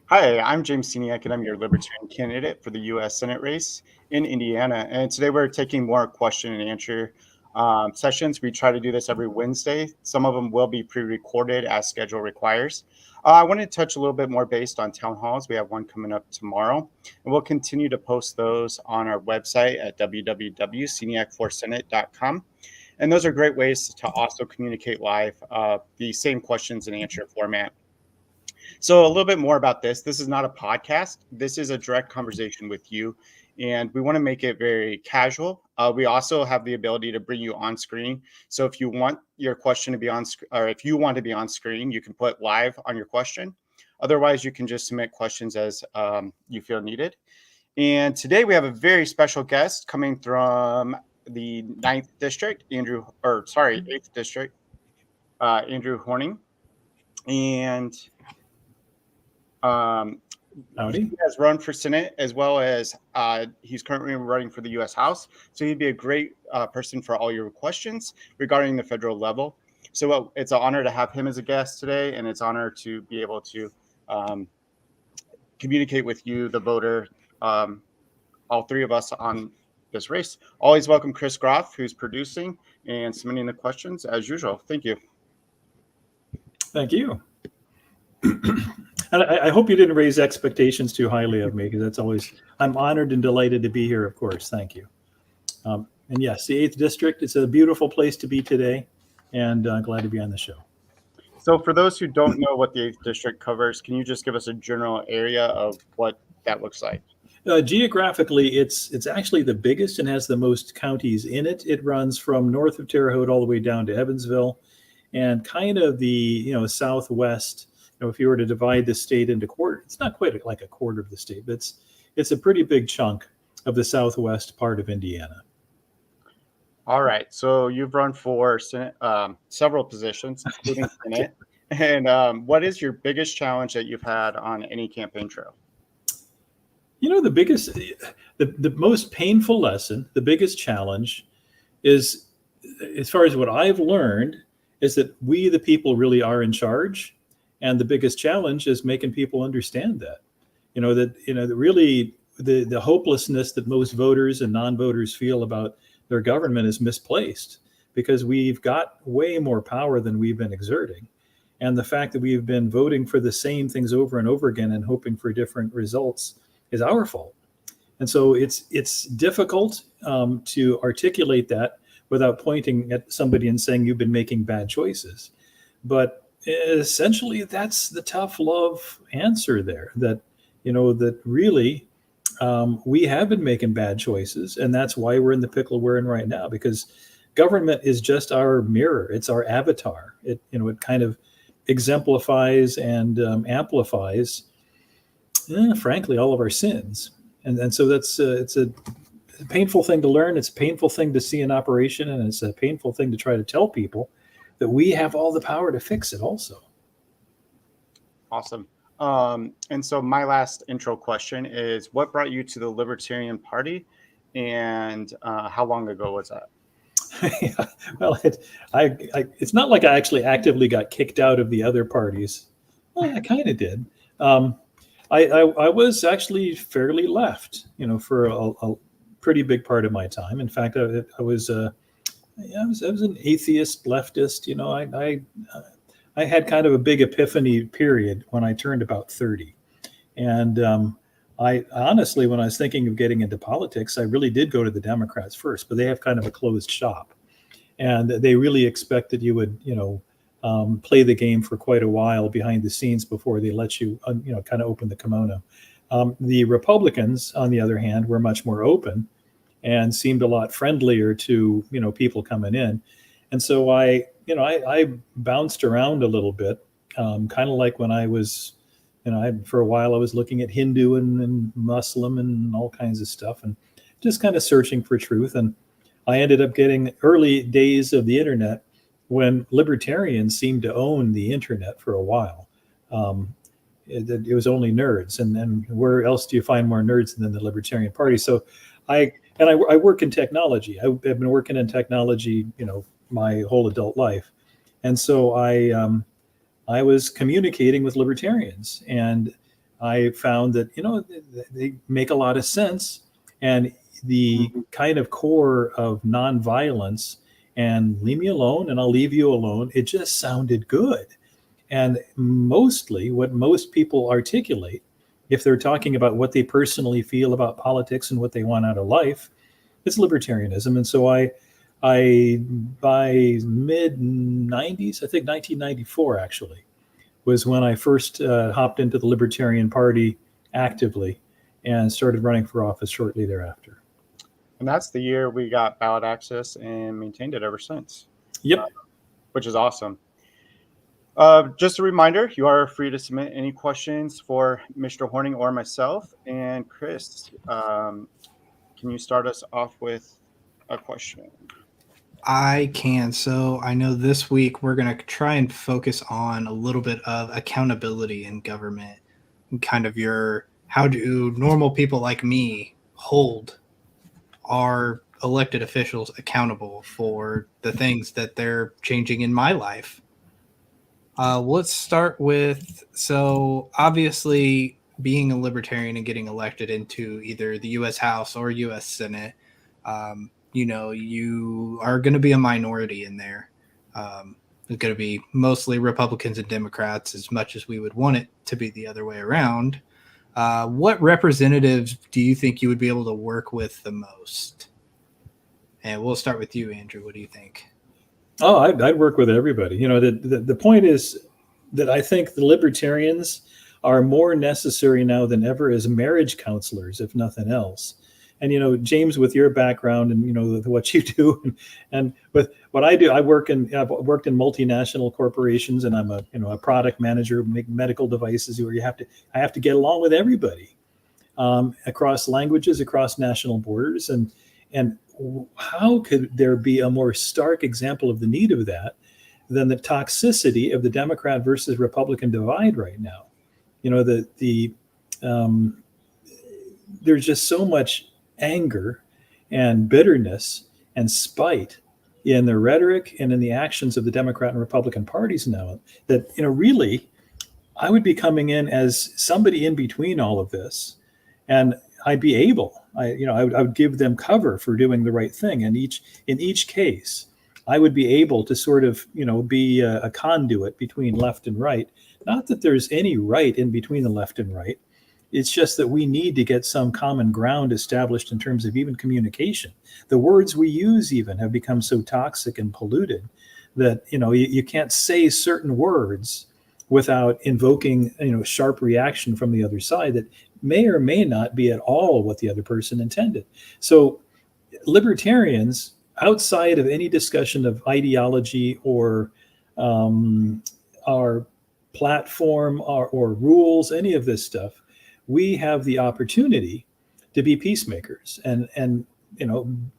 Hi, I'm James Seniak, and I'm your Libertarian candidate for the U.S. Senate race in Indiana. And today we're taking more question and answer sessions. We try to do this every Wednesday. Some of them will be pre-recorded as schedule requires. I want to touch a little bit more based on town halls. We have one coming up tomorrow, and we'll continue to post those on our website at www.seniac4senate.com. And those are great ways to also communicate live the same questions and answer format. So, a little bit more about this. This is not a podcast. This is a direct conversation with you, and we want to make it very casual. We also have the ability to bring you on screen. So, if you want your question to be on, or if you want to be on screen, you can put live on your question. Otherwise, you can just submit questions as you feel needed. And today we have a very special guest coming from the 9th district, Eighth district, Andrew Horning, and Um, Howdy. he has run for Senate as well as he's currently running for the U.S. House. So he'd be a great person for all your questions regarding the federal level. So it's an honor to have him as a guest today, and it's an honor to be able to um, communicate with you, the voter, all three of us on this race. Always welcome Chris Groff, who's producing and submitting the questions as usual. Thank you. Thank you. And I hope you didn't raise expectations too highly of me, because that's always, I'm honored and delighted to be here, of course. Thank you. And yes, the 8th District, it's a beautiful place to be today, and glad to be on the show. So for those who don't know what the 8th district covers, can you just give us a general area of what that looks like? Geographically, it's actually the biggest and has the most counties in it. It runs from north of Terre Haute all the way down to Evansville, and kind of the southwest. If you were to divide the state into quarter, it's not quite like a quarter of the state, but it's a pretty big chunk of the southwest part of Indiana. All right. So you've run for Senate, several positions, including Senate. And what is your biggest challenge that you've had on any campaign trail? The biggest, the most painful lesson, the biggest challenge is, as far as what I've learned, is that we, the people, really are in charge. And the biggest challenge is making people understand that, really the hopelessness that most voters and non-voters feel about their government is misplaced, because we've got way more power than we've been exerting. And the fact that we've been voting for the same things over and over again and hoping for different results is our fault. And so it's difficult to articulate that without pointing at somebody and saying you've been making bad choices. But essentially, that's the tough love answer there, that that really we have been making bad choices, and that's why we're in the pickle we're in right now, because government is just our mirror. It's our avatar. It kind of exemplifies and amplifies, frankly, all of our sins. And so that's it's a painful thing to learn. It's a painful thing to see in operation, and it's a painful thing to try to tell people that we have all the power to fix it also. Awesome. And so my last intro question is, what brought you to the Libertarian Party, and how long ago was that? Well, it's not like I actually actively got kicked out of the other parties. Well, I kind of did. I was actually fairly left, for a pretty big part of my time. In fact, I was an atheist leftist. I had kind of a big epiphany period when I turned about 30. And I honestly, when I was thinking of getting into politics, I really did go to the Democrats first, but they have kind of a closed shop. And they really expect that you would, play the game for quite a while behind the scenes before they let you, kind of open the kimono. The Republicans, on the other hand, were much more open and seemed a lot friendlier to, people coming in. And so I bounced around a little bit, kind of like when I was, for a while I was looking at Hindu and Muslim and all kinds of stuff, and just kind of searching for truth. And I ended up getting early days of the internet when libertarians seemed to own the internet for a while. It was only nerds, and then where else do you find more nerds than the Libertarian Party? So I work in technology. I've been working in technology, my whole adult life. And so I was communicating with libertarians, and I found that, they make a lot of sense. And the kind of core of nonviolence and leave me alone and I'll leave you alone, it just sounded good. And mostly what most people articulate, if they're talking about what they personally feel about politics and what they want out of life, it's libertarianism. And so I by mid 90s, I think 1994 actually, was when I first hopped into the Libertarian Party actively and started running for office shortly thereafter. And that's the year we got ballot access and maintained it ever since. Yep. Which is awesome. Just a reminder, you are free to submit any questions for Mr. Horning or myself. And Chris, can you start us off with a question? I can. So I know this week we're going to try and focus on a little bit of accountability in government, and kind of how do normal people like me hold our elected officials accountable for the things that they're changing in my life. Let's start with, so obviously being a libertarian and getting elected into either the U.S. House or U.S. Senate, you are going to be a minority in there. It's going to be mostly Republicans and Democrats, as much as we would want it to be the other way around. What representatives do you think you would be able to work with the most? And we'll start with you, Andrew. What do you think? Oh, I'd work with everybody. The point is that I think the libertarians are more necessary now than ever as marriage counselors, if nothing else. And James, with your background and what you do, and with what I do, I've worked in multinational corporations, and I'm a product manager, make medical devices, where I have to get along with everybody, across languages, across national borders, and how could there be a more stark example of the need of that than the toxicity of the Democrat versus Republican divide right now? There's just so much anger and bitterness and spite in the rhetoric and in the actions of the Democrat and Republican parties now that, really, I would be coming in as somebody in between all of this, and I'd be able, I would give them cover for doing the right thing. And in each case, I would be able to sort of, be a conduit between left and right. Not that there's any right in between the left and right. It's just that we need to get some common ground established in terms of even communication. The words we use even have become so toxic and polluted that, you can't say certain words without invoking, sharp reaction from the other side that may or may not be at all what the other person intended. So libertarians, outside of any discussion of ideology or our platform or rules, any of this stuff, we have the opportunity to be peacemakers, and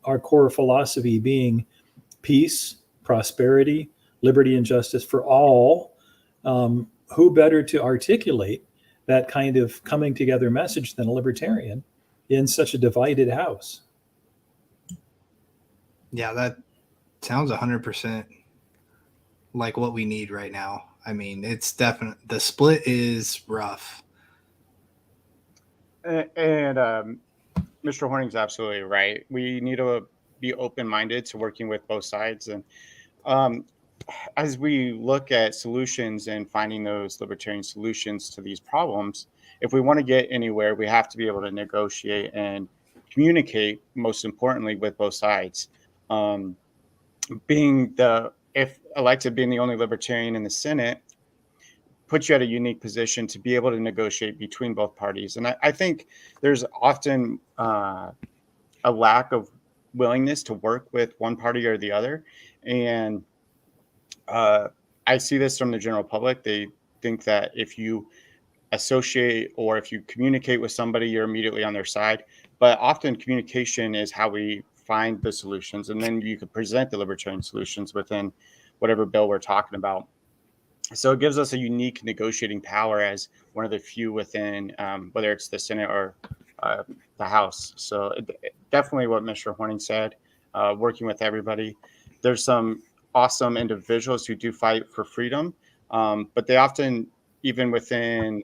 our core philosophy being peace, prosperity, liberty, and justice for all. Who better to articulate that kind of coming together message than a libertarian in such a divided house? Yeah, that sounds 100% like what we need right now. I mean, it's definitely, the split is rough. And Mr. Horning's absolutely right. We need to be open-minded to working with both sides. And as we look at solutions and finding those libertarian solutions to these problems, if we want to get anywhere, we have to be able to negotiate and communicate, most importantly, with both sides. If elected, being the only libertarian in the Senate puts you at a unique position to be able to negotiate between both parties. And I think there's often a lack of willingness to work with one party or the other. And I see this from the general public. They think that if you associate or if you communicate with somebody, you're immediately on their side. But often communication is how we find the solutions. And then you could present the libertarian solutions within whatever bill we're talking about. So it gives us a unique negotiating power as one of the few within, whether it's the Senate or the House. So definitely what Mr. Horning said, working with everybody. There's some awesome individuals who do fight for freedom, but they often, even within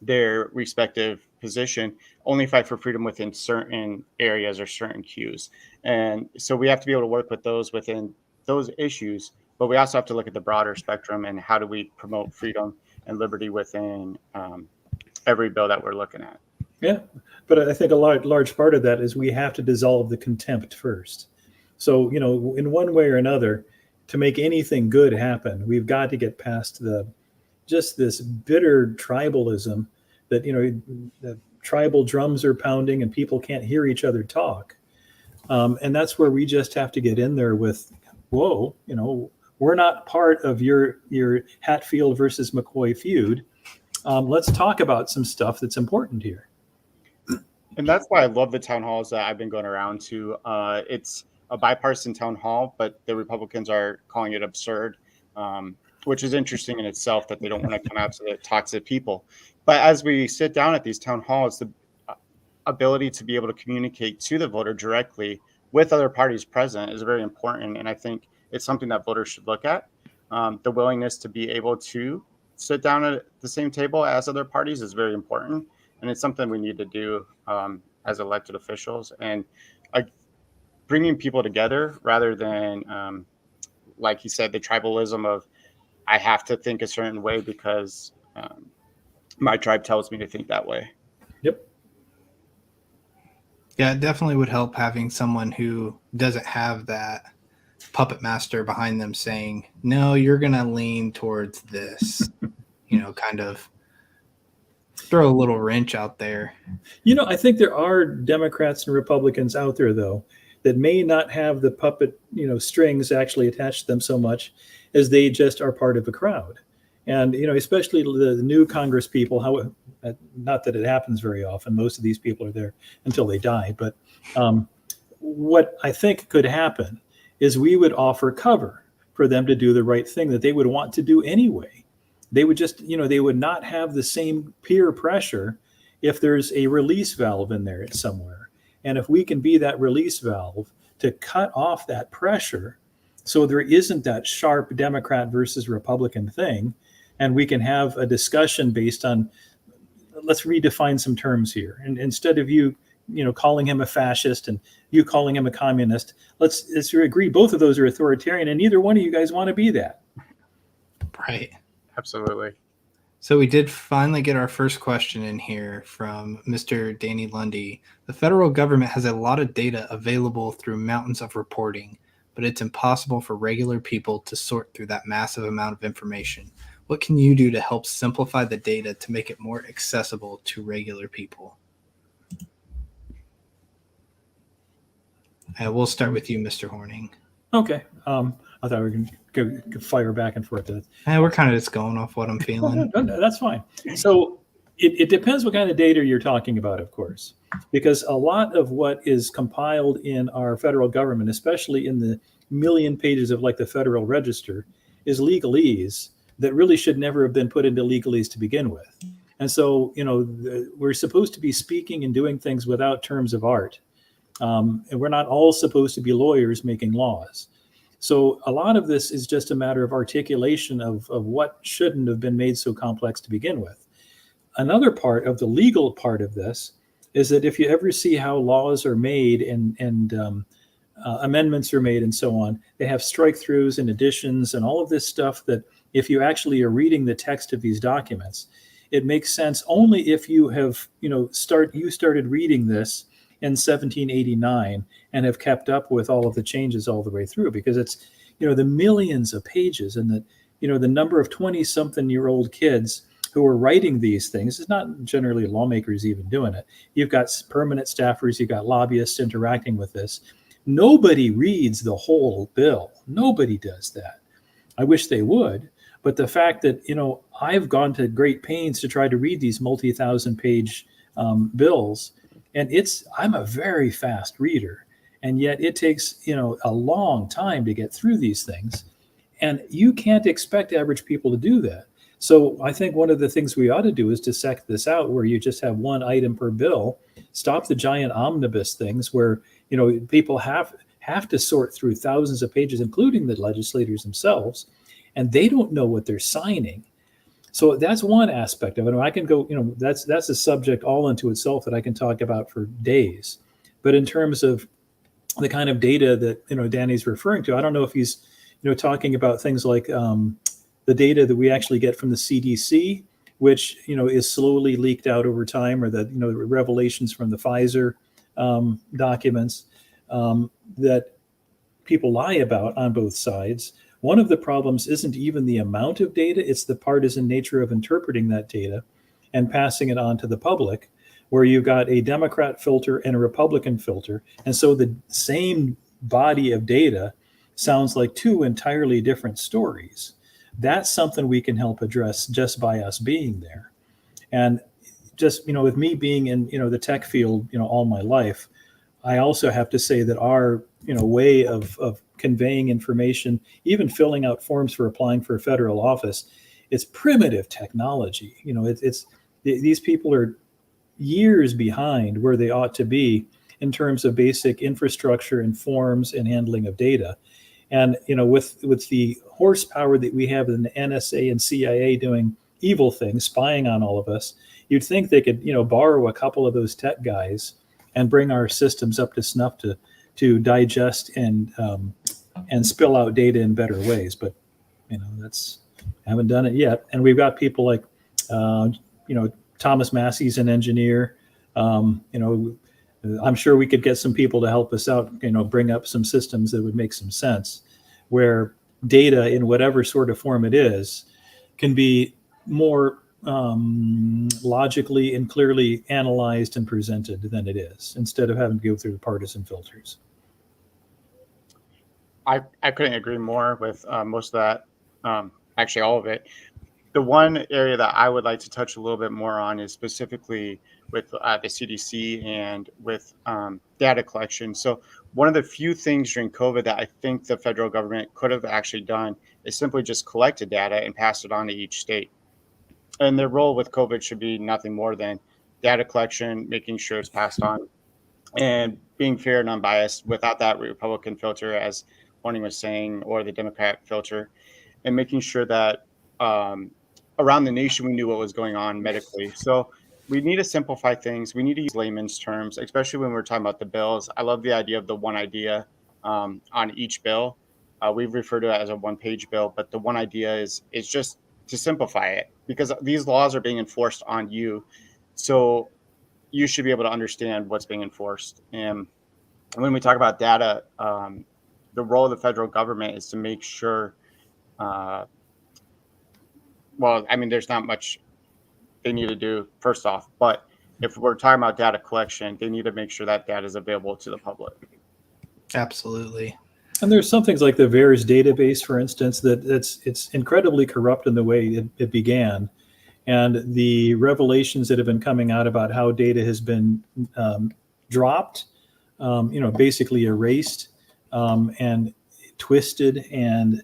their respective position, only fight for freedom within certain areas or certain cues. And so we have to be able to work with those within those issues, but we also have to look at the broader spectrum and how do we promote freedom and liberty within every bill that we're looking at. Yeah, but I think a large part of that is we have to dissolve the contempt first. So, in one way or another, to make anything good happen, we've got to get past just this bitter tribalism that, the tribal drums are pounding and people can't hear each other talk. And that's where we just have to get in there with, whoa, we're not part of your Hatfield versus McCoy feud. Let's talk about some stuff that's important here. And that's why I love the town halls that I've been going around to. It's a bipartisan town hall, but the Republicans are calling it absurd, which is interesting in itself that they don't want to come out to talk to people. But as we sit down at these town halls, the ability to be able to communicate to the voter directly with other parties present is very important. And I think it's something that voters should look at. The willingness to be able to sit down at the same table as other parties is very important. And it's something we need to do as elected officials, and bringing people together rather than, like he said, the tribalism of I have to think a certain way because my tribe tells me to think that way. Yep. Yeah, it definitely would help having someone who doesn't have that puppet master behind them saying, no, you're going to lean towards this, kind of throw a little wrench out there. I think there are Democrats and Republicans out there, though, that may not have the puppet, strings actually attached to them so much as they just are part of a crowd. And, especially the new Congress people, not that it happens very often. Most of these people are there until they die. But what I think could happen is we would offer cover for them to do the right thing that they would want to do anyway. They would just, they would not have the same peer pressure if there's a release valve in there somewhere. And if we can be that release valve to cut off that pressure so there isn't that sharp Democrat versus Republican thing, and we can have a discussion based on, let's redefine some terms here. And instead of you calling him a fascist and you calling him a communist, let's agree both of those are authoritarian and neither one of you guys want to be that. Right. Absolutely. So we did finally get our first question in here from Mr. Danny Lundy. The federal government has a lot of data available through mountains of reporting, but it's impossible for regular people to sort through that massive amount of information. What can you do to help simplify the data to make it more accessible to regular people? We'll start with you, Mr. Horning. Okay. I thought we were going to go fire back and forth. We're kind of just going off what I'm feeling. No, that's fine. So it depends what kind of data you're talking about, of course, because a lot of what is compiled in our federal government, especially in the million pages of like the Federal Register, is legalese that really should never have been put into legalese to begin with. And so, we're supposed to be speaking and doing things without terms of art. And we're not all supposed to be lawyers making laws. So a lot of this is just a matter of articulation of what shouldn't have been made so complex to begin with. Another part of the legal part of this is that if you ever see how laws are made and amendments are made and so on, they have strike-throughs and additions and all of this stuff that if you actually are reading the text of these documents, it makes sense only if you have, started reading this in 1789 and have kept up with all of the changes all the way through, because it's, the millions of pages and the number of 20-something-year-old kids who are writing these things. It's not generally lawmakers even doing it. You've got permanent staffers, you've got lobbyists interacting with this. Nobody reads the whole bill. Nobody does that. I wish they would. But the fact that, I've gone to great pains to try to read these multi-thousand page bills, and I'm a very fast reader, and yet it takes, a long time to get through these things. And you can't expect average people to do that. So I think one of the things we ought to do is dissect this out where you just have one item per bill, stop the giant omnibus things where, people have to sort through thousands of pages, including the legislators themselves, and they don't know what they're signing. So that's one aspect of it. I can go, that's a subject all into itself that I can talk about for days. But in terms of the kind of data that Danny's referring to, I don't know if he's talking about things like the data that we actually get from the CDC, which is slowly leaked out over time, or the revelations from the Pfizer documents that people lie about on both sides. One of the problems isn't even the amount of data, it's the partisan nature of interpreting that data and passing it on to the public, where you've got a Democrat filter and a Republican filter. And so the same body of data sounds like two entirely different stories. That's something we can help address just by us being there. And just, with me being in, the tech field, all my life, I also have to say that our, way of conveying information, even filling out forms for applying for a federal office, it's primitive technology. These people are years behind where they ought to be in terms of basic infrastructure and forms and handling of data. And with the horsepower that we have in the NSA and CIA doing evil things, spying on all of us, you'd think they could borrow a couple of those tech guys and bring our systems up to snuff to digest and spill out data in better ways. But that's haven't done it yet. And we've got people like Thomas Massey's an engineer. I'm sure we could get some people to help us out, bring up some systems that would make some sense, where data in whatever sort of form it is can be more logically and clearly analyzed and presented than it is, instead of having to go through the partisan filters. I couldn't agree more with most of that, actually all of it. The one area that I would like to touch a little bit more on is specifically with the CDC and with data collection. So one of the few things during COVID that I think the federal government could have actually done is simply just collected data and passed it on to each state. And their role with COVID should be nothing more than data collection, making sure it's passed on, and being fair and unbiased without that Republican filter, as Warning was saying, or the Democrat filter, and making sure that around the nation we knew what was going on medically. So we need to simplify things. We need to use layman's terms, especially when we're talking about the bills. I love the idea of the one idea on each bill. We've referred to it as a one-page bill, but the one idea is just to simplify it, because these laws are being enforced on you. So you should be able to understand what's being enforced. And when we talk about data, the role of the federal government is to make sure, there's not much they need to do, first off, but if we're talking about data collection, they need to make sure that data is available to the public. Absolutely. And there's some things like the VAERS database, for instance, that it's incredibly corrupt in the way it began. And the revelations that have been coming out about how data has been dropped, basically erased and twisted. And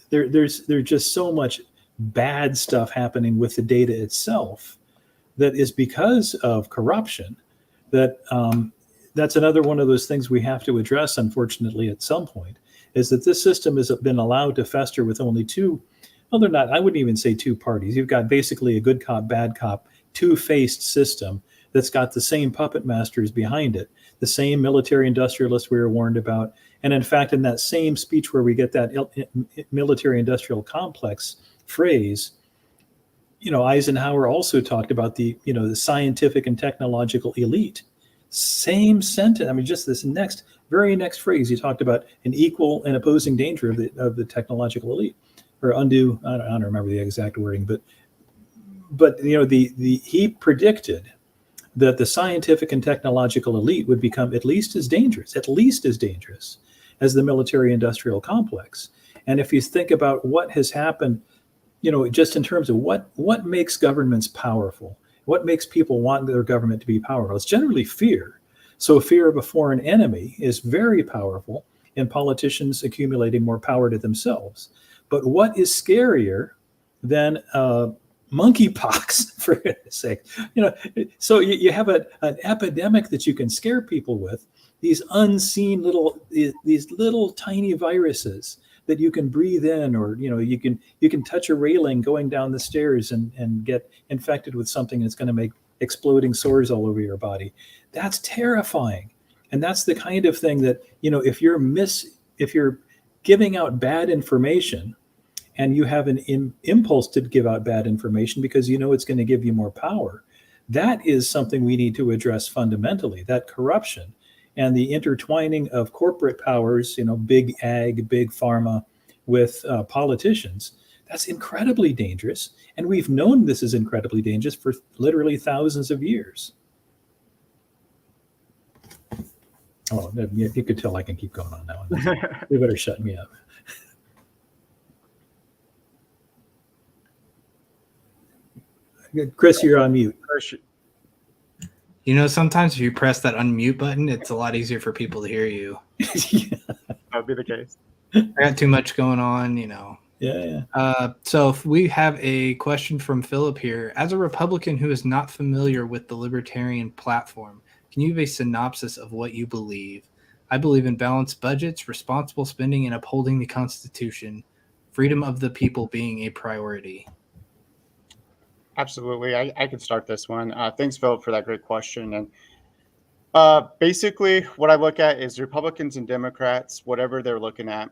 there's just so much bad stuff happening with the data itself that is because of corruption. That's another one of those things we have to address, unfortunately, at some point, is that this system has been allowed to fester with only two. Well, they're not, I wouldn't even say two parties. You've got basically a good cop, bad cop, two-faced system that's got the same puppet masters behind it, the same military industrialists we were warned about. And in fact, in that same speech where we get that military industrial complex phrase, Eisenhower also talked about the scientific and technological elite. Same sentence. Just this very next phrase, he talked about an equal and opposing danger of the technological elite, or undue. I don't remember the exact wording, but he predicted that the scientific and technological elite would become at least as dangerous as the military industrial complex. And if you think about what has happened, just in terms of what makes governments powerful, what makes people want their government to be powerful, it's generally fear. So fear of a foreign enemy is very powerful in politicians accumulating more power to themselves. But what is scarier than monkeypox, for goodness sake? So you have an epidemic that you can scare people with, these unseen these little tiny viruses that you can breathe in, or you can touch a railing going down the stairs and get infected with something that's going to make exploding sores all over your body. That's terrifying. And that's the kind of thing that, if you're giving out bad information, and you have an impulse to give out bad information because it's going to give you more power, that is something we need to address fundamentally. That corruption and the intertwining of corporate powers, big ag, big pharma, with politicians, that's incredibly dangerous. And we've known this is incredibly dangerous for literally thousands of years. Oh, you could tell I can keep going on now. You better shut me up. Chris, you're on mute. Sometimes if you press that unmute button, it's a lot easier for people to hear you. That would be the case. I got too much going on, Yeah. So if we have a question from Philip here. As a Republican who is not familiar with the Libertarian platform, can you give a synopsis of what you believe? I believe in balanced budgets, responsible spending, and upholding the Constitution. Freedom of the people being a priority. Absolutely. I could start this one. Thanks, Philip, for that great question. And basically, what I look at is Republicans and Democrats, whatever they're looking at,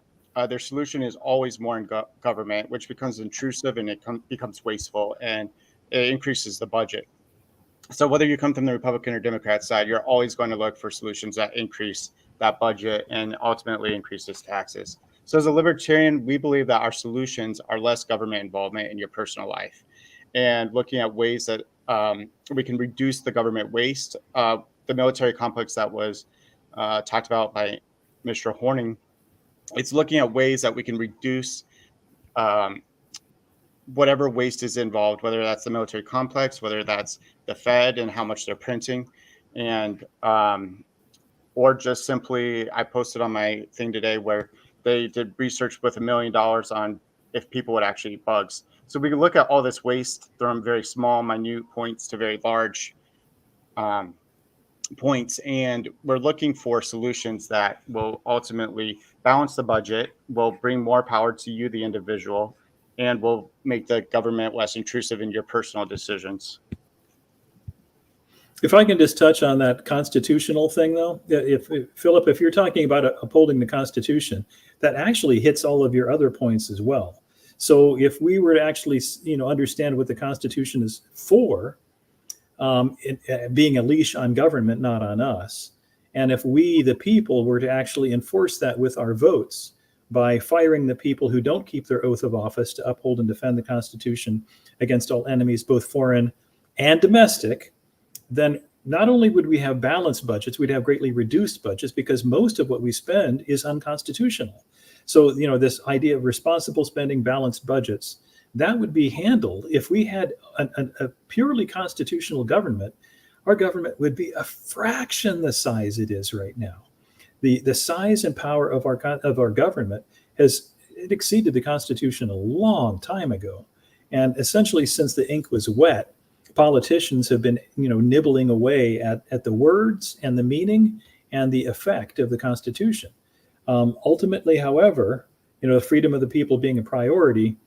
their solution is always more in government, which becomes intrusive and it becomes wasteful, and it increases the budget. So whether you come from the Republican or Democrat side, you're always going to look for solutions that increase that budget and ultimately increases taxes. So as a libertarian, we believe that our solutions are less government involvement in your personal life, and looking at ways that we can reduce the government waste. The military complex that was talked about by Mr. Horning, it's looking at ways that we can reduce whatever waste is involved, whether that's the military complex, whether that's the Fed and how much they're printing, and or just simply, I posted on my thing today where they did research with $1 million on if people would actually eat bugs. So we can look at all this waste from very small, minute points to very large points, and we're looking for solutions that will ultimately balance the budget, will bring more power to you, the individual, and will make the government less intrusive in your personal decisions. If I can just touch on that constitutional thing, though, Philip, if you're talking about upholding the Constitution, that actually hits all of your other points as well. So if we were to actually, understand what the Constitution is for, being a leash on government, not on us, and if we, the people, were to actually enforce that with our votes by firing the people who don't keep their oath of office to uphold and defend the Constitution against all enemies, both foreign and domestic, then not only would we have balanced budgets, we'd have greatly reduced budgets, because most of what we spend is unconstitutional. So, this idea of responsible spending, balanced budgets, that would be handled if we had a purely constitutional government. Our government would be a fraction the size it is right now. The size and power of our government has exceeded the Constitution a long time ago. And essentially, since the ink was wet, politicians have been, nibbling away at the words and the meaning and the effect of the Constitution. Ultimately, however, the freedom of the people being a priority,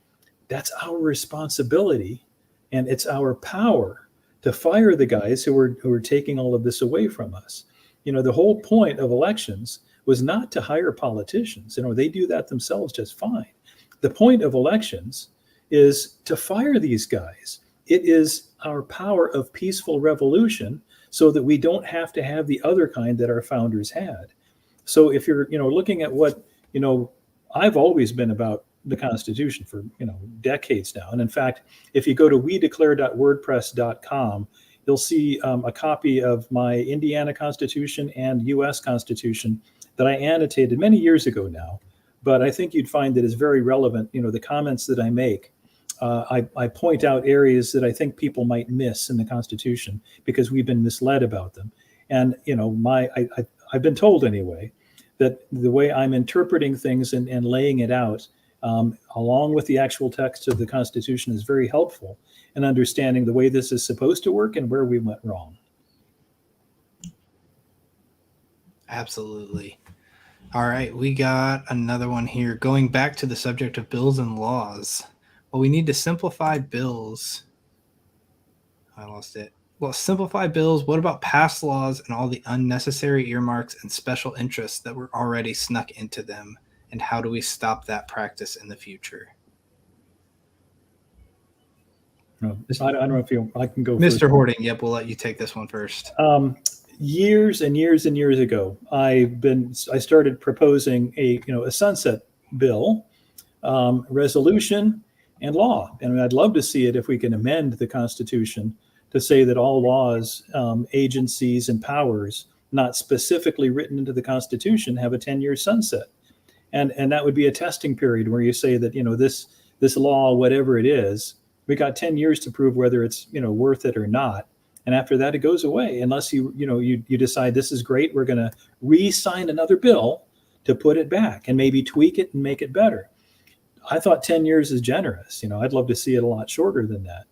that's our responsibility, and it's our power to fire the guys who are taking all of this away from us. The whole point of elections was not to hire politicians. They do that themselves just fine. The point of elections is to fire these guys. It is our power of peaceful revolution, so that we don't have to have the other kind that our founders had. So if you're, looking at what, I've always been about the Constitution for, decades now. And in fact, if you go to wedeclare.wordpress.com, you'll see a copy of my Indiana Constitution and U.S. Constitution that I annotated many years ago now. But I think you'd find that it's very relevant. The comments that I make, I point out areas that I think people might miss in the Constitution because we've been misled about them. And, I've been told anyway, that the way I'm interpreting things and laying it out, along with the actual text of the Constitution, is very helpful in understanding the way this is supposed to work and where we went wrong. Absolutely. All right, we got another one here. Going back to the subject of bills and laws. Well, we need to simplify bills. I lost it. Well, simplify bills. What about past laws and all the unnecessary earmarks and special interests that were already snuck into them? And how do we stop that practice in the future? No, I don't know if I can go Mr. first. Hording, yep, we'll let you take this one first. Years and years and years ago, I started proposing a sunset bill, resolution, and law. And I'd love to see it if we can amend the Constitution to say that all laws, agencies, and powers not specifically written into the Constitution have a 10-year sunset. And that would be a testing period where you say that, this law, whatever it is, we got 10 years to prove whether it's, worth it or not. And after that, it goes away unless you decide this is great. We're going to re-sign another bill to put it back and maybe tweak it and make it better. I thought 10 years is generous. I'd love to see it a lot shorter than that.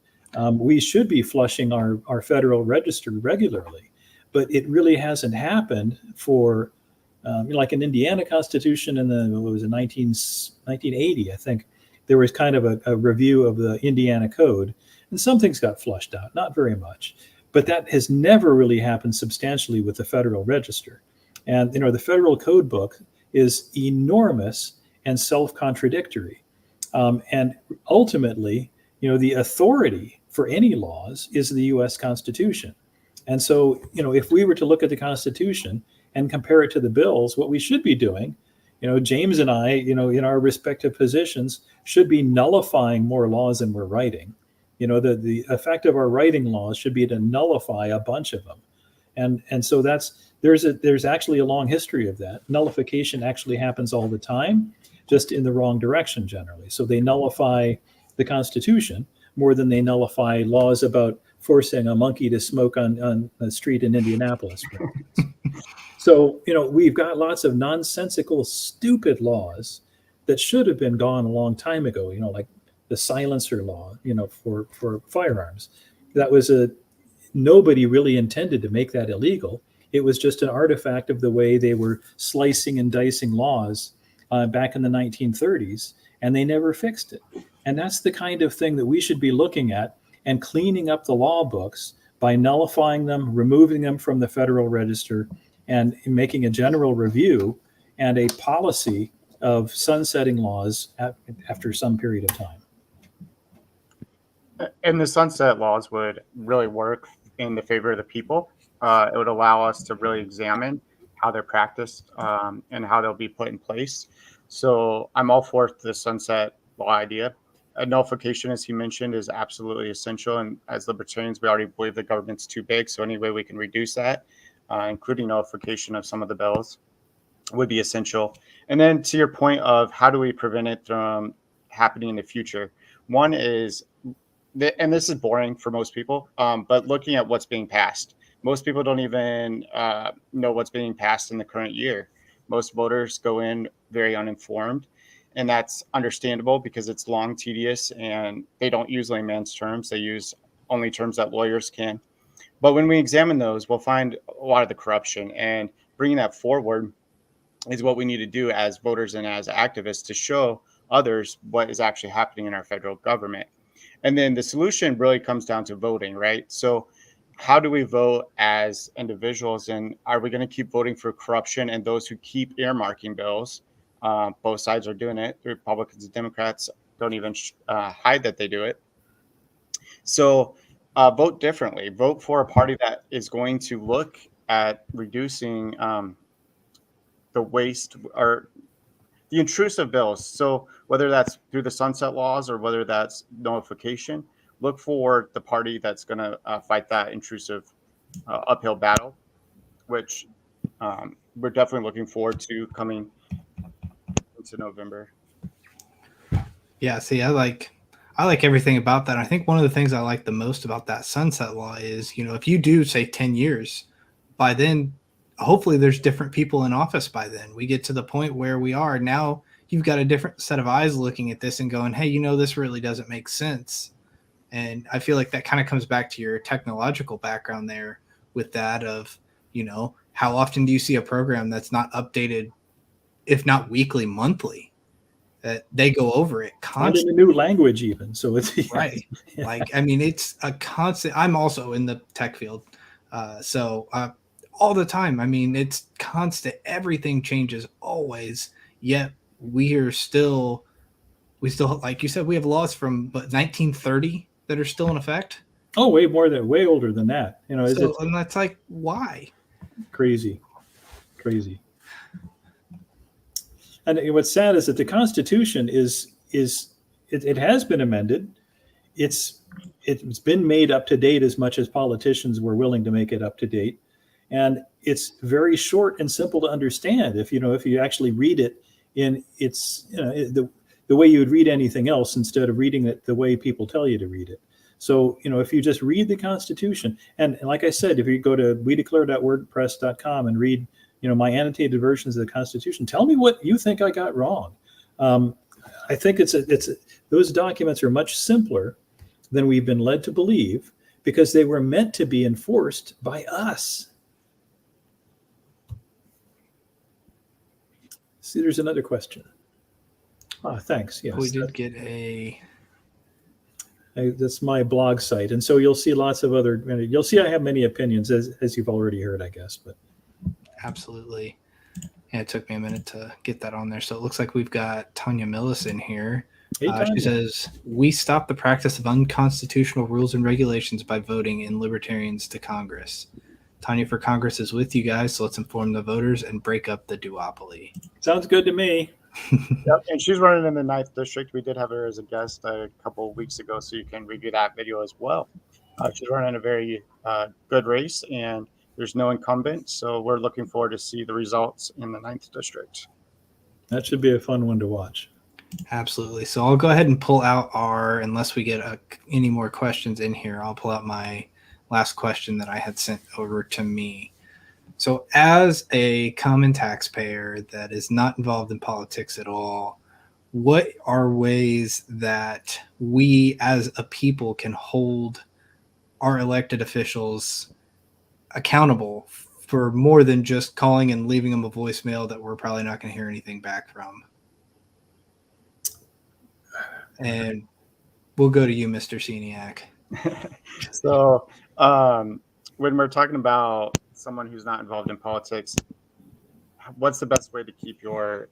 We should be flushing our Federal Register regularly, but it really hasn't happened for like an Indiana Constitution in the 1980, I think. There was kind of a review of the Indiana Code, and some things got flushed out, not very much. But that has never really happened substantially with the Federal Register. And, the Federal Code book is enormous and self-contradictory. And ultimately, the authority for any laws is the U.S. Constitution. And so, if we were to look at the Constitution and compare it to the bills, what we should be doing, James and I, in our respective positions, should be nullifying more laws than we're writing. The effect of our writing laws should be to nullify a bunch of them. And so there's actually a long history of that. Nullification actually happens all the time, just in the wrong direction generally. So they nullify the Constitution more than they nullify laws about forcing a monkey to smoke on a street in Indianapolis, for instance. So, we've got lots of nonsensical, stupid laws that should have been gone a long time ago, like the silencer law, for firearms. That was nobody really intended to make that illegal. It was just an artifact of the way they were slicing and dicing laws back in the 1930s, and they never fixed it. And that's the kind of thing that we should be looking at and cleaning up the law books by nullifying them, removing them from the Federal Register, and making a general review and a policy of sunsetting laws after some period of time. And the sunset laws would really work in the favor of the people. It would allow us to really examine how they're practiced and how they'll be put in place. So I'm all for the sunset law idea. A nullification, as he mentioned, is absolutely essential. And as libertarians, we already believe the government's too big. So any way we can reduce that, including nullification of some of the bills, would be essential. And then to your point of how do we prevent it from happening in the future? One is, and this is boring for most people, but looking at what's being passed. Most people don't even know what's being passed in the current year. Most voters go in very uninformed, and that's understandable because it's long, tedious, and they don't use layman's terms. They use only terms that lawyers can. But when we examine those, we'll find a lot of the corruption, and bringing that forward is what we need to do as voters and as activists to show others what is actually happening in our federal government. And then the solution really comes down to voting, right? So how do we vote as individuals? And are we going to keep voting for corruption and those who keep earmarking bills? Both sides are doing it. The Republicans and Democrats don't even hide that they do it. So vote differently. Vote for a party that is going to look at reducing the waste or the intrusive bills. So whether that's through the sunset laws or whether that's nullification, look for the party that's going to fight that intrusive uphill battle, which we're definitely looking forward to coming into November. Yeah, see, I like everything about that. I think one of the things I like the most about that sunset law is, if you do say 10 years, by then, hopefully there's different people in office by then. We get to the point where we are now. You've got a different set of eyes looking at this and going, hey, this really doesn't make sense. And I feel like that kind of comes back to your technological background there with that of, how often do you see a program that's not updated if not weekly, monthly. That they go over it And constantly. in a new language even. So it's Right. Yeah. Like, I mean, it's a constant. I'm also in the tech field. So all the time, I mean, it's constant. Everything changes always. Yet we still, like you said, we have laws from 1930 that are still in effect. Oh, way older than that. You know, So, it's and that's like, why? crazy. And what's sad is that the Constitution it has been amended. It's been made up to date as much as politicians were willing to make it up to date, and it's very short and simple to understand. If you actually read it in its the way you would read anything else instead of reading it the way people tell you to read it. So if you just read the Constitution, and like I said, if you go to wedeclare.wordpress.com and read my annotated versions of the Constitution, tell me what you think I got wrong. I think those documents are much simpler than we've been led to believe because they were meant to be enforced by us. See, there's another question. Thanks. Yes, We did get that's my blog site, and so you'll see lots of other. You'll see I have many opinions, as you've already heard, I guess. But absolutely. Yeah, it took me a minute to get that on there. So it looks like we've got Tanya Millis in here. Hey, She says, we stop the practice of unconstitutional rules and regulations by voting in Libertarians to Congress. Tanya for Congress is with you guys, so let's inform the voters and break up the duopoly. Sounds good to me. Yep, and she's running in the 9th district. We did have her as a guest a couple of weeks ago, so you can review that video as well. She's running a very good race, and there's no incumbent, so we're looking forward to see the results in the 9th district. That should be a fun one to watch. Absolutely. So I'll go ahead and pull out unless we get any more questions in here, I'll pull out my last question that I had sent over to me. So as a common taxpayer that is not involved in politics at all, what are ways that we as a people can hold our elected officials accountable for more than just calling and leaving them a voicemail that we're probably not going to hear anything back from? And we'll go to you, Mr. Seniak. So when we're talking about someone who's not involved in politics, what's the best way to keep your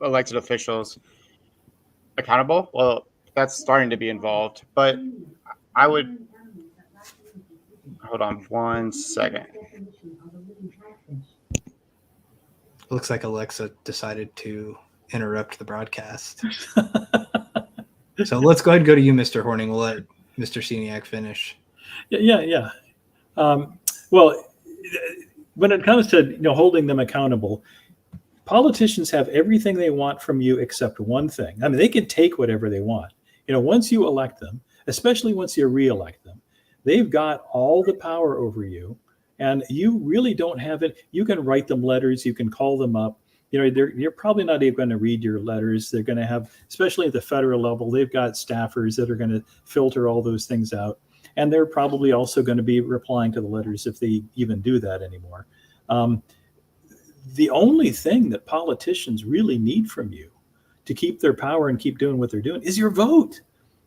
elected officials accountable? Well, that's starting to be involved, but I would hold on one second. Looks like Alexa decided to interrupt the broadcast. So let's go ahead and go to you, Mr. Horning. We'll let Mr. Seniak finish. Yeah. Well, when it comes to holding them accountable, politicians have everything they want from you except one thing. I mean, they can take whatever they want. Once you elect them, especially once you re-elect them, they've got all the power over you, and you really don't have it. You can write them letters. You can call them up. You're probably not even going to read your letters. They're going to have, especially at the federal level, they've got staffers that are going to filter all those things out. And they're probably also going to be replying to the letters if they even do that anymore. The only thing that politicians really need from you to keep their power and keep doing what they're doing is your vote.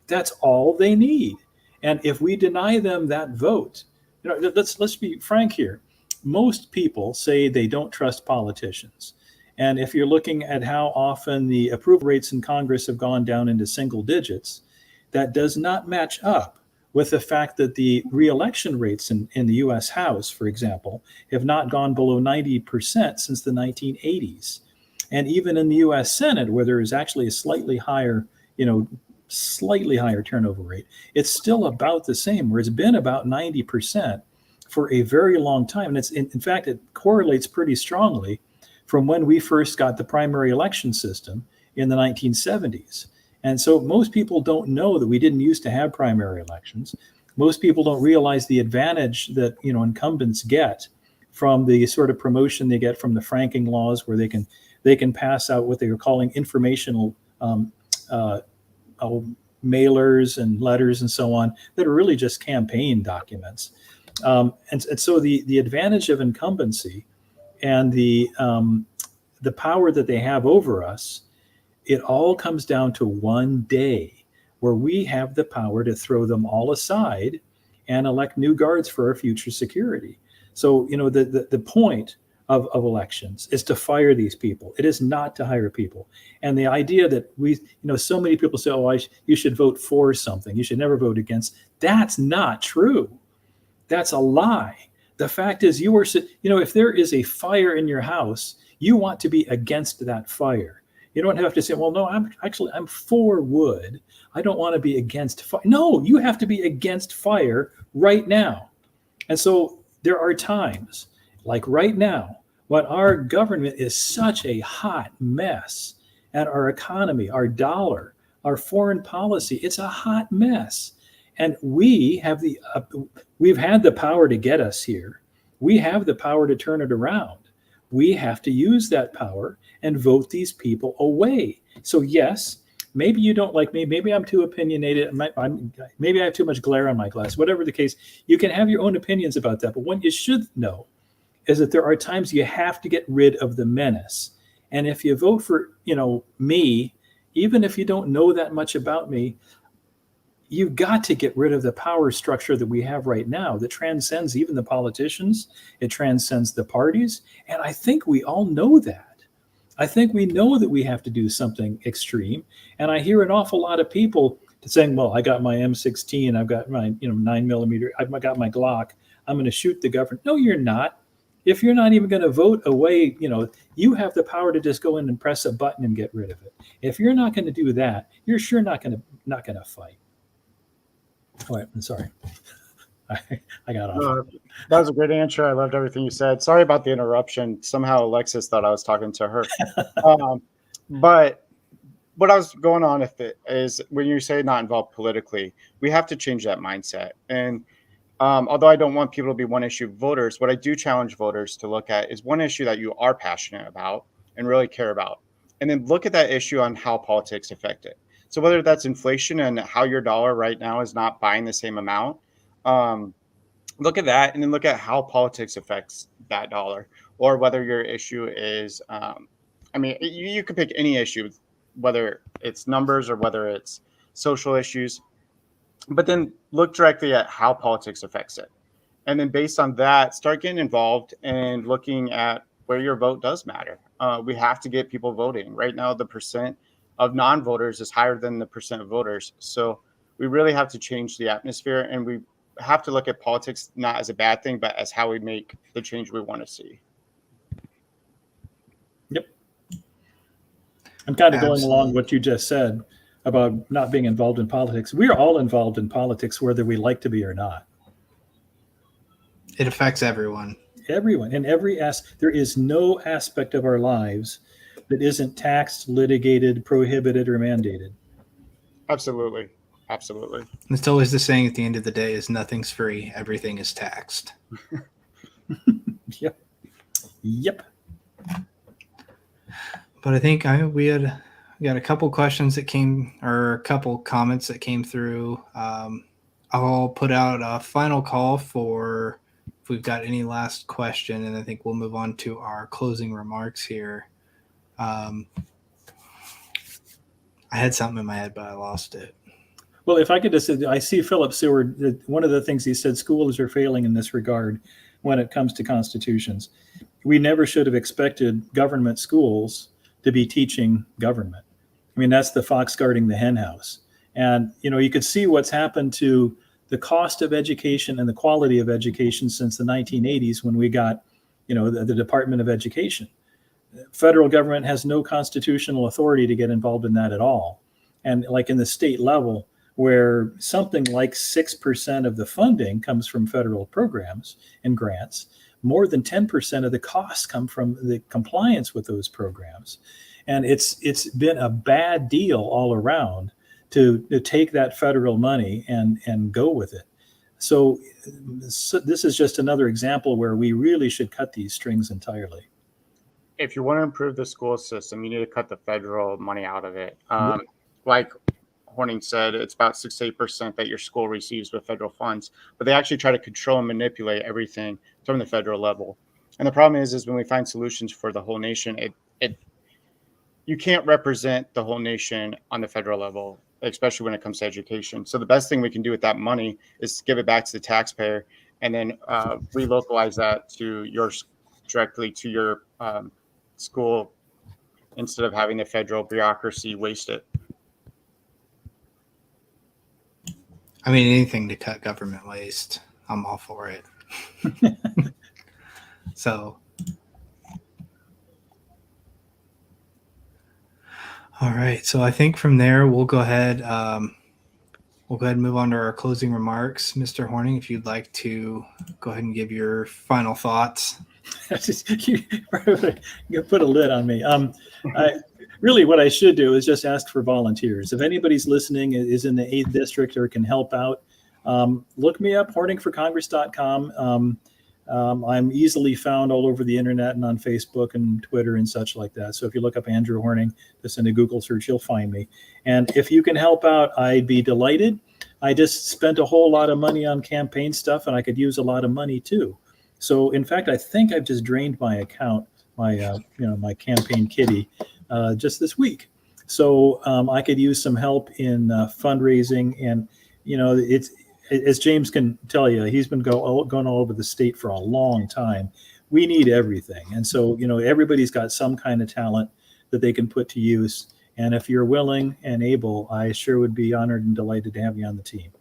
That's all they need. And if we deny them that vote, let's be frank here. Most people say they don't trust politicians. And if you're looking at how often the approval rates in Congress have gone down into single digits, that does not match up with the fact that the re-election rates in the U.S. House, for example, have not gone below 90% since the 1980s. And even in the U.S. Senate, where there is actually a slightly higher turnover rate, it's still about the same, where it's been about 90% for a very long time. And in fact, it correlates pretty strongly from when we first got the primary election system in the 1970s. And so most people don't know that we didn't used to have primary elections. Most people don't realize the advantage that incumbents get from the sort of promotion they get from the franking laws, where they can pass out what they were calling informational mailers and letters and so on that are really just campaign documents. And so the advantage of incumbency and the the power that they have over us, it all comes down to one day where we have the power to throw them all aside and elect new guards for our future security. So, the point of elections is to fire these people. It is not to hire people. And the idea that so many people say, oh, you should vote for something. You should never vote against. That's not true. That's a lie. The fact is if there is a fire in your house, you want to be against that fire. You don't have to say, well, no, I'm for wood. I don't want to be against fire. No, you have to be against fire right now. And so there are times, like right now, when our government is such a hot mess, and our economy, our dollar, our foreign policy, it's a hot mess. And we've had the power to get us here. We have the power to turn it around. We have to use that power and vote these people away. So yes, maybe you don't like me. Maybe I'm too opinionated. Maybe I have too much glare on my glass. Whatever the case, you can have your own opinions about that. But what you should know is that there are times you have to get rid of the menace. And if you vote for, me, even if you don't know that much about me, you've got to get rid of the power structure that we have right now that transcends even the politicians. It transcends the parties. And I think we all know that. I think we know that we have to do something extreme. And I hear an awful lot of people saying, well, I got my M16, I've got my 9mm, I've got my Glock, I'm going to shoot the government. No, you're not. If you're not even going to vote away, you have the power to just go in and press a button and get rid of it. If you're not going to do that, you're sure not going to fight. All right, I'm sorry. I got off. That was a great answer. I loved everything you said. Sorry about the interruption. Somehow Alexis thought I was talking to her. But what I was going on with it is when you say not involved politically, we have to change that mindset. And although I don't want people to be one issue voters, what I do challenge voters to look at is one issue that you are passionate about and really care about. And then look at that issue on how politics affect it. So whether that's inflation and how your dollar right now is not buying the same amount, look at that and then look at how politics affects that dollar, or whether your issue is, you could pick any issue, whether it's numbers or whether it's social issues, but then look directly at how politics affects it. And then based on that, start getting involved and looking at where your vote does matter. We have to get people voting. Right now, the percent of non-voters is higher than the percent of voters. So we really have to change the atmosphere, and we have to look at politics not as a bad thing, but as how we make the change we want to see. Yep. I'm kind of going along what you just said about not being involved in politics. We are all involved in politics, whether we like to be or not. It affects everyone. Everyone. In there is no aspect of our lives that isn't taxed, litigated, prohibited, or mandated. Absolutely. Absolutely. It's always the saying at the end of the day is nothing's free. Everything is taxed. Yep. But I think we got a couple questions that came, or a couple comments that came through. I'll put out a final call for if we've got any last question, and I think we'll move on to our closing remarks here. I had something in my head, but I lost it. Well, if I could just say, I see Philip Seward, one of the things he said, schools are failing in this regard when it comes to constitutions. We never should have expected government schools to be teaching government. I mean, that's the fox guarding the hen house. And, you could see what's happened to the cost of education and the quality of education since the 1980s when we got, the Department of Education. Federal government has no constitutional authority to get involved in that at all. And like in the state level, where something like 6% of the funding comes from federal programs and grants, more than 10% of the costs come from the compliance with those programs. And it's been a bad deal all around to take that federal money and go with it. So this is just another example where we really should cut these strings entirely. If you want to improve the school system, you need to cut the federal money out of it. Like Horning said, it's about 6 to 8% that your school receives with federal funds, but they actually try to control and manipulate everything from the federal level. And the problem is when we find solutions for the whole nation, you can't represent the whole nation on the federal level, especially when it comes to education. So the best thing we can do with that money is give it back to the taxpayer, and then relocalize that to directly to your school, instead of having the federal bureaucracy waste it. I mean, anything to cut government waste, I'm all for it. So, all right. So I think from there we'll go ahead. We'll go ahead and move on to our closing remarks, Mr. Horning. If you'd like to go ahead and give your final thoughts. You put a lid on me. Really, what I should do is just ask for volunteers. If anybody's listening, is in the 8th district, or can help out, look me up, horningforcongress.com. I'm easily found all over the internet and on Facebook and Twitter and such like that. So if you look up Andrew Horning, just in a Google search, you'll find me. And if you can help out, I'd be delighted. I just spent a whole lot of money on campaign stuff, and I could use a lot of money too. So in fact, I think I've just drained my account, my campaign kitty, just this week. So I could use some help in fundraising, and it's, as James can tell you, he's been going all over the state for a long time. We need everything, and so everybody's got some kind of talent that they can put to use. And if you're willing and able, I sure would be honored and delighted to have you on the team.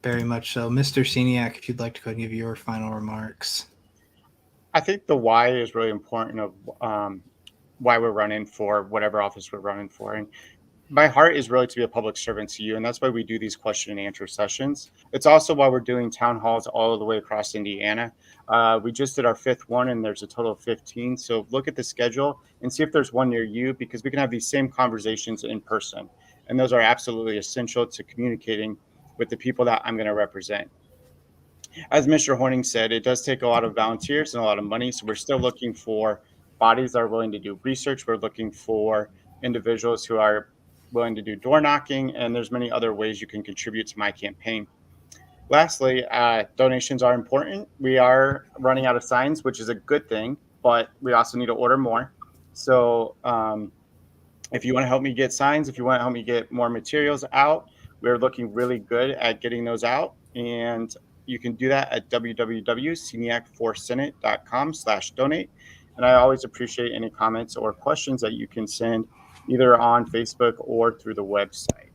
Very much so. Mr. Seniak, if you'd like to go and give your final remarks. I think the why is really important of why we're running for whatever office we're running for. And my heart is really to be a public servant to you. And that's why we do these question and answer sessions. It's also why we're doing town halls all the way across Indiana. We just did our 5th one, and there's a total of 15. So look at the schedule and see if there's one near you, because we can have these same conversations in person. And those are absolutely essential to communicating with the people that I'm going to represent. As Mr. Horning said, it does take a lot of volunteers and a lot of money. So we're still looking for bodies that are willing to do research. We're looking for individuals who are willing to do door knocking, and there's many other ways you can contribute to my campaign. Lastly, donations are important. We are running out of signs, which is a good thing, but we also need to order more. So if you want to help me get signs, if you want to help me get more materials out, we're looking really good at getting those out. And you can do that at www.seniacforsenate.com/donate. And I always appreciate any comments or questions that you can send either on Facebook or through the website.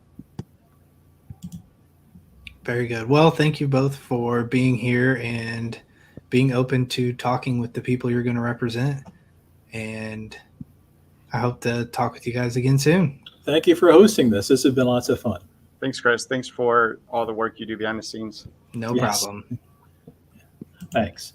Very good. Well, thank you both for being here and being open to talking with the people you're going to represent. And I hope to talk with you guys again soon. Thank you for hosting this. This has been lots of fun. Thanks, Chris. Thanks for all the work you do behind the scenes. No problem. Thanks.